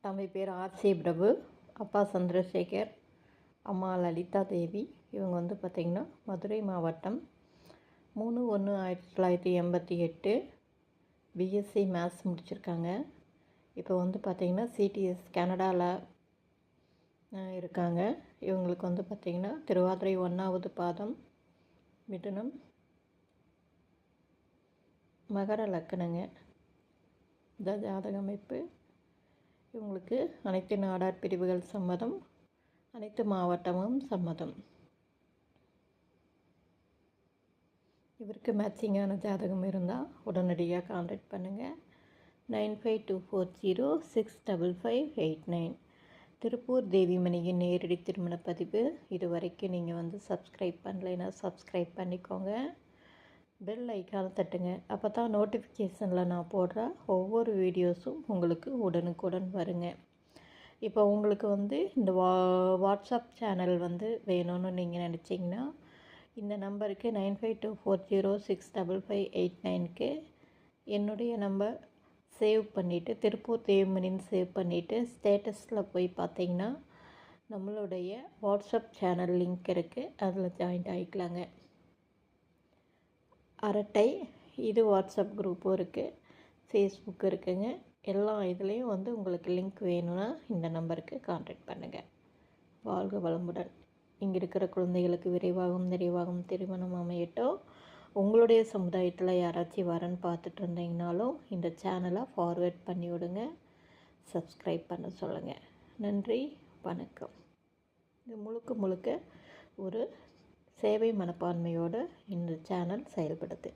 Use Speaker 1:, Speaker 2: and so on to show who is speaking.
Speaker 1: தம்பி பேர் ஆர்சி பிரபு, அப்பா சந்திரசேகர், அம்மா லலிதா தேவி. இவங்க வந்து பார்த்திங்கன்னா மதுரை மாவட்டம் 3/1/1988 பிஎஸ்சி மேத்ஸ் முடிச்சிருக்காங்க. இப்போ வந்து பார்த்திங்கன்னா சிடிஎஸ் கனடாவில் இருக்காங்க. இவங்களுக்கு வந்து பார்த்திங்கன்னா திருவாதிரை 1வது பாதம், மிதுனம், மகர லக்கணங்க. இந்த ஜாதக அமைப்பு. இவங்களுக்கு அனைத்து நாடார் பிரிவுகள் சம்மதம், அனைத்து மாவட்டமும் சம்மதம். இவருக்கு மேட்சிங்கான ஜாதகம் இருந்தால் உடனடியாக கான்டாக்ட் பண்ணுங்கள். 9524065589. திருப்பூர் தேவிமணியின் நேரடி திருமண பதிவு. இது வரைக்கும் நீங்கள் வந்து சப்ஸ்கிரைப் பண்ணலைன்னா சப்ஸ்கிரைப் பண்ணிக்கோங்க. பெல் ஐக்கானை தட்டுங்க. அப்போ தான் நோட்டிஃபிகேஷனில் நான் போடுற ஒவ்வொரு வீடியோஸும் உங்களுக்கு உடனுக்குடன் வருங்க. இப்போ உங்களுக்கு வந்து இந்த வாட்ஸ்அப் சேனல் வந்து வேணும்னு நீங்கள் நினச்சிங்கன்னா இந்த நம்பருக்கு 9524065589க்கு என்னுடைய நம்பர் சேவ் பண்ணிவிட்டு திருப்பூர் தேவிமணின்னு சேவ் பண்ணிவிட்டு ஸ்டேட்டஸில் போய் பார்த்தீங்கன்னா நம்மளுடைய வாட்ஸ்அப் சேனல் லிங்க் இருக்குது, அதில் ஜாயின்ட் ஆகிக்கலாங்க. அரட்டை இது வாட்ஸ்அப் குரூப்பும் இருக்குது, ஃபேஸ்புக் இருக்குங்க. எல்லா இதுலேயும் வந்து உங்களுக்கு லிங்க் வேணும்னா இந்த நம்பருக்கு கான்டாக்ட் பண்ணுங்கள். வாழ்க வளமுடன். இங்கே இருக்கிற குழந்தைகளுக்கு விரைவாகவும் நிறைவாகவும் திருமணம் அமையட்டும். உங்களுடைய சமுதாயத்தில் யாராச்சும் வரன்னு பார்த்துட்டு இருந்தீங்கனாலும் இந்த சேனலை ஃபார்வேர்ட் பண்ணி விடுங்க, சப்ஸ்கிரைப் பண்ண சொல்லுங்கள். நன்றி, வணக்கம். இது முழுக்க ஒரு சேவை மனப்பான்மையோடு இந்த சேனல் செயல்படுது.